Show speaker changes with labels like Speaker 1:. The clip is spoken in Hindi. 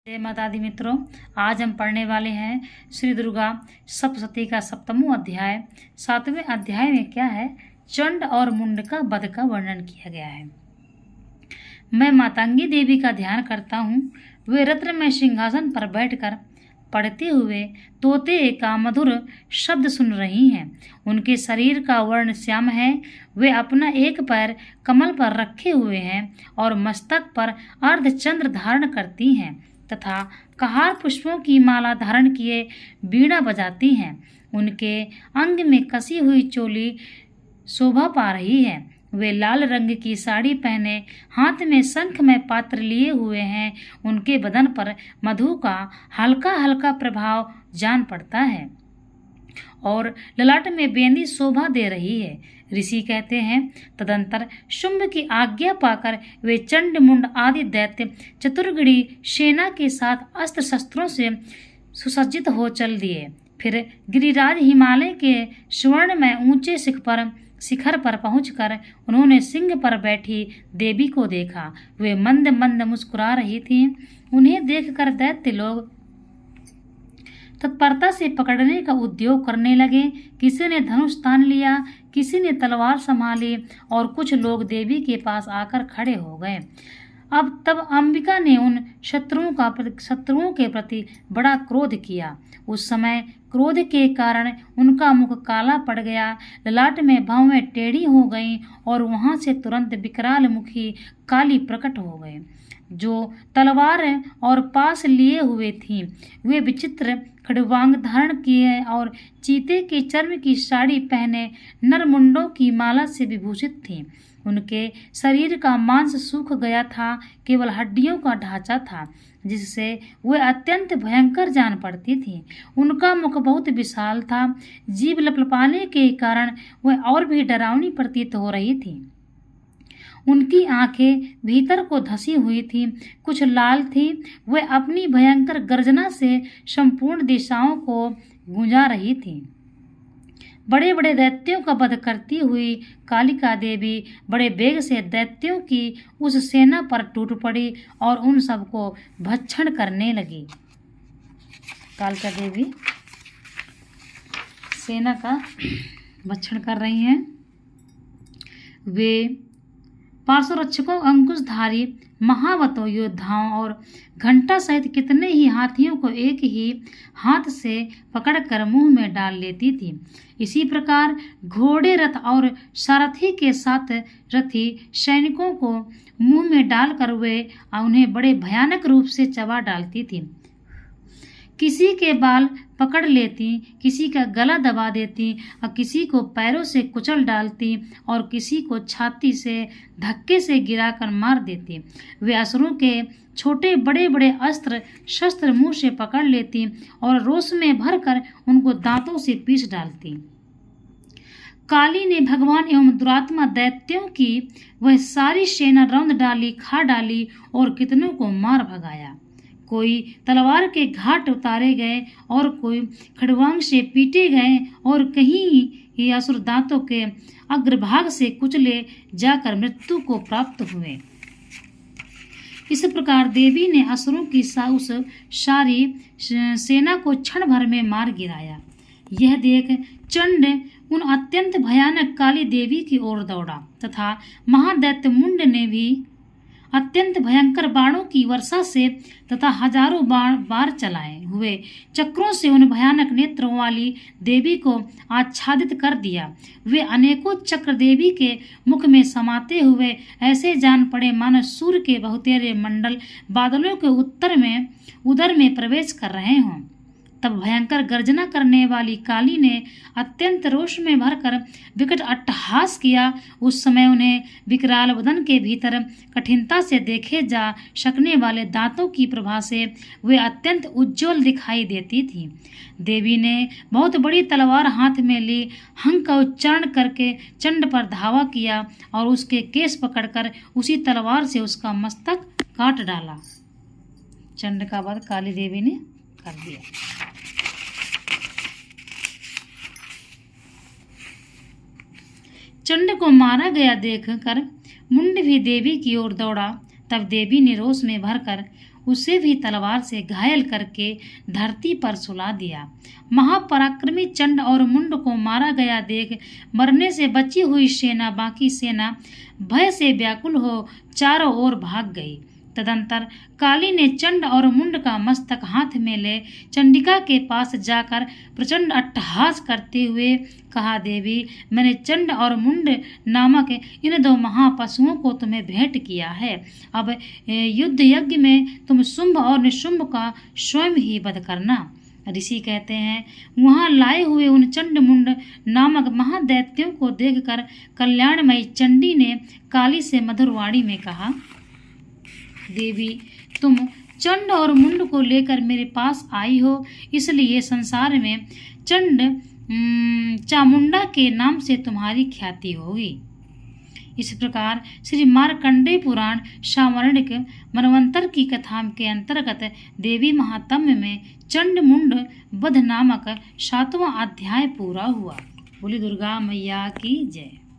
Speaker 1: जय माता दी मित्रों, आज हम पढ़ने वाले हैं श्री दुर्गा सप्तशती का 7वां अध्याय। 7वें अध्याय में क्या है, चंड और मुंड का वध का वर्णन किया गया है। मैं मातंगी देवी का ध्यान करता हूँ। वे रत्न में सिंहासन पर बैठकर पढ़ते हुए तोते का मधुर शब्द सुन रही हैं। उनके शरीर का वर्ण श्याम है। वे अपना एक पैर कमल पर रखे हुए हैं और मस्तक पर अर्धचंद्र धारण करती हैं तथा कहार पुष्पों की माला धारण किए बीड़ा बजाती हैं। उनके अंग में कसी हुई चोली शोभा पा रही है। वे लाल रंग की साड़ी पहने हाथ में शंख में पात्र लिए हुए हैं। उनके बदन पर मधु का हल्का हल्का प्रभाव जान पड़ता है और ललाट में बेंदी शोभा दे रही है। ऋषि कहते हैं, तदंतर शुंभ की आज्ञा पाकर वे चंड मुंड आदि दैत्य चतुर्गड़ी सेना के साथ अस्त्र शस्त्रों से सुसज्जित हो चल दिए। फिर गिरिराज हिमालय के स्वर्ण में ऊंचे शिखर पर पहुंचकर उन्होंने सिंह पर बैठी देवी को देखा। वे मंद मंद मुस्कुरा रही थीं। उन्हें देखकर दैत्य लोग तत्परता से पकड़ने का उद्योग करने लगे। किसी ने धनुष तान लिया, किसी ने तलवार संभाली और कुछ लोग देवी के पास आकर खड़े हो गए। अब तब अंबिका ने उन शत्रुओं के प्रति बड़ा क्रोध किया। उस समय क्रोध के कारण उनका मुख काला पड़ गया, ललाट में भौवें टेढ़ी हो गईं और वहां से तुरंत विकराल मुखी काली प्रकट हो गए, जो तलवार और पास लिए हुए थीं। वे विचित्र खड़वांग धारण किए और चीते के चर्म की साड़ी पहने नरमुंडों की माला से विभूषित थीं। उनके शरीर का मांस सूख गया था, केवल हड्डियों का ढांचा था, जिससे वे अत्यंत भयंकर जान पड़ती थीं। उनका मुख बहुत विशाल था। जीभ लपलपाने के कारण वह और भी डरावनी प्रतीत हो रही थी। उनकी आंखें भीतर को धसी हुई थीं, कुछ लाल थीं। वे अपनी भयंकर गर्जना से संपूर्ण दिशाओं को गूंजा रही थीं। बड़े बड़े दैत्यों का वध करती हुई कालिका देवी बड़े वेग से दैत्यों की उस सेना पर टूट पड़ी और उन सबको भक्षण करने लगी। कालिका देवी सेना का भक्षण कर रही हैं। वे पार्श्वरक्षकों, अंकुशधारी महावतों, योद्धाओं और घंटा सहित कितने ही हाथियों को एक ही हाथ से पकड़कर मुंह में डाल लेती थी। इसी प्रकार घोड़े, रथ और सारथी के साथ रथी सैनिकों को मुंह में डालकर वे उन्हें बड़े भयानक रूप से चबा डालती थी। किसी के बाल पकड़ लेती, किसी का गला दबा देती और किसी को पैरों से कुचल डालती और किसी को छाती से धक्के से गिराकर मार देती। वे असुरों के छोटे बड़े बड़े अस्त्र शस्त्र मुंह से पकड़ लेती और रोष में भरकर उनको दांतों से पीस डालती। काली ने भगवान एवं दुरात्मा दैत्यों की वह सारी सेना रौंद डाली, खा डाली और कितनों को मार भगाया। कोई तलवार के घाट उतारे गए और कोई खड़वांग से पीटे गए और कहीं ही असुर दांतों के अग्रभाग से कुचले जाकर मृत्यु को प्राप्त हुए। इस प्रकार देवी ने असुरों की उस सारी सेना को क्षण भर में मार गिराया। यह देख चंड उन अत्यंत भयानक काली देवी की ओर दौड़ा तथा महादैत्य मुंड ने भी अत्यंत भयंकर बाणों की वर्षा से तथा हजारों बार चलाए हुए चक्रों से उन भयानक नेत्रों वाली देवी को आच्छादित कर दिया। वे अनेकों चक्र देवी के मुख में समाते हुए ऐसे जान पड़े मानो सूर्य के बहुतेरे मंडल बादलों के उदर में प्रवेश कर रहे हों। तब भयंकर गर्जना करने वाली काली ने अत्यंत रोष में भरकर विकट अट्टहास किया। उस समय उन्हें विकराल वदन के भीतर कठिनता से देखे जा सकने वाले दांतों की प्रभा से वे अत्यंत उज्ज्वल दिखाई देती थी। देवी ने बहुत बड़ी तलवार हाथ में ली, हंक का उच्चारण करके चंड पर धावा किया और उसके केस पकड़कर उसी तलवार से उसका मस्तक काट डाला। चंड का वध काली देवी ने कर दिया। चंड को मारा गया देखकर मुंड भी देवी की ओर दौड़ा। तब देवी ने रोष में भरकर उसे भी तलवार से घायल करके धरती पर सुला दिया। महापराक्रमी चंड और मुंड को मारा गया देख मरने से बची हुई बाकी सेना भय से व्याकुल हो चारों ओर भाग गई। तदंतर काली ने चंड और मुंड का मस्तक हाथ में ले चंडिका के पास जाकर प्रचंड अट्टहास करते हुए कहा, देवी, मैंने चंड और मुंड नामक इन दो महापशुओं को तुम्हें भेंट किया है। अब युद्ध यज्ञ में तुम शुंभ और निशुंभ का स्वयं ही वध करना। ऋषि कहते हैं, वहां लाए हुए उन चंड मुंड नामक महादैत्यों को देखकर कल्याणमयी चंडी ने काली से मधुरवाणी में कहा, देवी, तुम चंड और मुंड को लेकर मेरे पास आई हो, इसलिए संसार में चंड चामुंडा के नाम से तुम्हारी ख्याति होगी। इस प्रकार श्री मार्कंडेय पुराण सावर्णिक मनवंतर की कथा के अंतर्गत देवी महात्म्य में चंड मुंड वध नामक 7वां अध्याय पूरा हुआ। बोली दुर्गा मैया की जय।